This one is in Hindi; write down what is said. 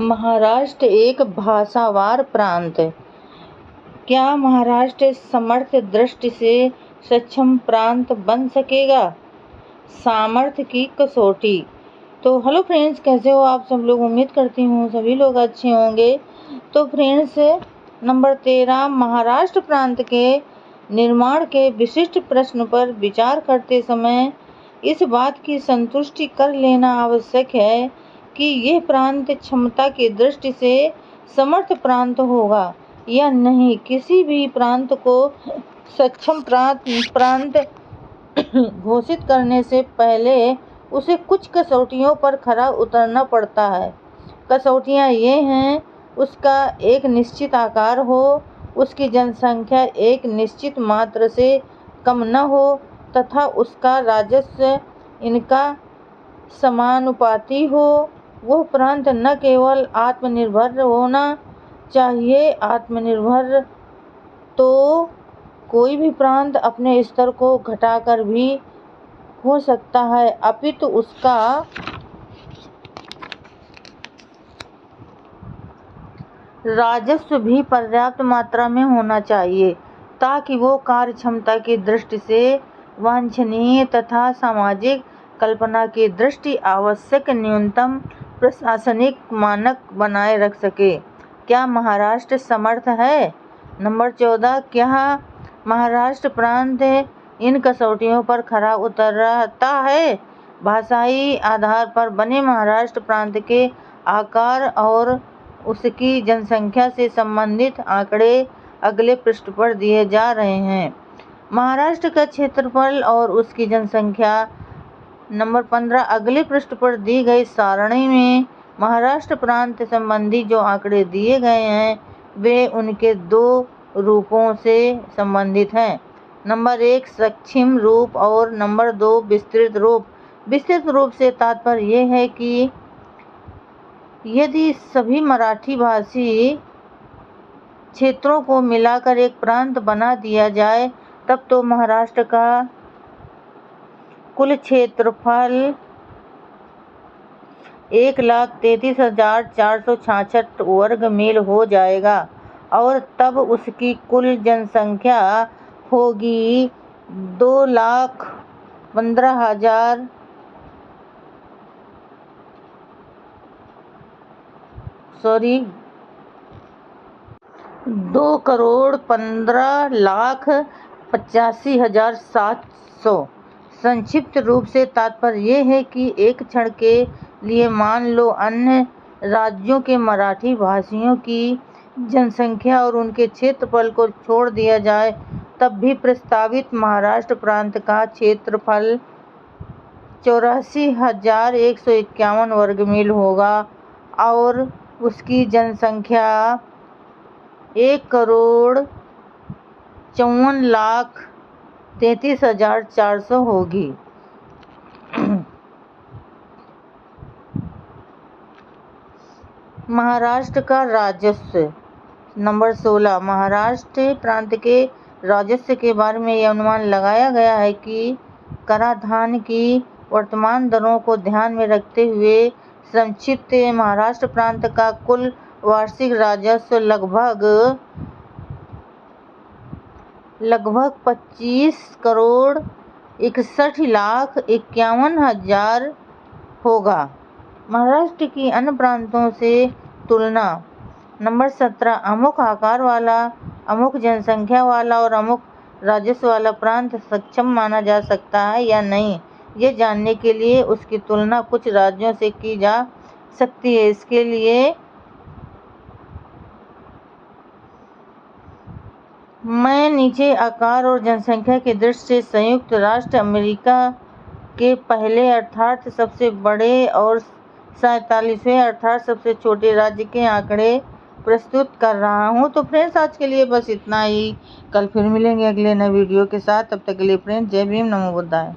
महाराष्ट्र एक भाषावार प्रांत। क्या महाराष्ट्र सामर्थ्य दृष्टि से सक्षम प्रांत बन सकेगा? सामर्थ्य की कसौटी। तो हेलो फ्रेंड्स, कैसे हो आप सब लोग? उम्मीद करती हूँ सभी लोग अच्छे होंगे। तो फ्रेंड्स, नंबर 13, महाराष्ट्र प्रांत के निर्माण के विशिष्ट प्रश्न पर विचार करते समय इस बात की संतुष्टि कर लेना आवश्यक है कि यह प्रांत क्षमता की दृष्टि से समर्थ प्रांत होगा या नहीं। किसी भी प्रांत को सक्षम प्रांत घोषित करने से पहले उसे कुछ कसौटियों पर खरा उतरना पड़ता है। कसौटियाँ ये हैं: उसका एक निश्चित आकार हो, उसकी जनसंख्या एक निश्चित मात्रा से कम न हो तथा उसका राजस्व इनका समानुपाती हो। वह प्रांत न केवल आत्मनिर्भर होना चाहिए, आत्मनिर्भर तो कोई भी प्रांत अपने स्तर को घटाकर भी हो सकता है, अपितु उसका राजस्व भी पर्याप्त मात्रा में होना चाहिए ताकि वो कार्य क्षमता की दृष्टि से वांछनीय तथा सामाजिक कल्पना की दृष्टि आवश्यक न्यूनतम प्रशासनिक मानक बनाए रख सके। क्या महाराष्ट्र समर्थ है? नंबर 14, क्या महाराष्ट्र प्रांत इन कसौटियों पर खरा उतरता है? भाषाई आधार पर बने महाराष्ट्र प्रांत के आकार और उसकी जनसंख्या से संबंधित आंकड़े अगले पृष्ठ पर दिए जा रहे हैं। महाराष्ट्र का क्षेत्रफल और उसकी जनसंख्या। नंबर 15, अगले पृष्ठ पर दी गई सारणी में महाराष्ट्र प्रांत संबंधी जो आंकड़े दिए गए हैं वे उनके दो रूपों से संबंधित हैं। नंबर 1, संक्षिप्त रूप और नंबर 2, विस्तृत रूप। विस्तृत रूप से तात्पर्य यह है कि यदि सभी मराठी भाषी क्षेत्रों को मिलाकर एक प्रांत बना दिया जाए तब तो महाराष्ट्र का कुल क्षेत्रफल 1,33,466 वर्ग मील हो जाएगा और तब उसकी कुल जनसंख्या होगी 2,15,85,700। संक्षिप्त रूप से तात्पर्य यह है कि एक क्षण के लिए मान लो अन्य राज्यों के मराठी भाषियों की जनसंख्या और उनके क्षेत्रफल को छोड़ दिया जाए, तब भी प्रस्तावित महाराष्ट्र प्रांत का क्षेत्रफल 84,151 वर्ग मील होगा और उसकी जनसंख्या 1,54,33,400 होगी। महाराष्ट्र का राजस्व। नंबर 16, महाराष्ट्र प्रांत के राजस्व के बारे में यह अनुमान लगाया गया है कि कराधान की वर्तमान दरों को ध्यान में रखते हुए संक्षिप्त महाराष्ट्र प्रांत का कुल वार्षिक राजस्व लगभग 25,61,51,000 होगा। महाराष्ट्र की अन्य प्रांतों से तुलना। नंबर 17, अमुक आकार वाला, अमुक जनसंख्या वाला और अमुक राजस्व वाला प्रांत सक्षम माना जा सकता है या नहीं, ये जानने के लिए उसकी तुलना कुछ राज्यों से की जा सकती है। इसके लिए मैं नीचे आकार और जनसंख्या की दृष्टि से संयुक्त राष्ट्र अमेरिका के पहले अर्थात सबसे बड़े और 47वें अर्थात सबसे छोटे राज्य के आंकड़े प्रस्तुत कर रहा हूँ। तो फ्रेंड्स, आज के लिए बस इतना ही। कल फिर मिलेंगे अगले नए वीडियो के साथ। तब तक के लिए फ्रेंड्स, जय भीम, नमो बुद्धाय।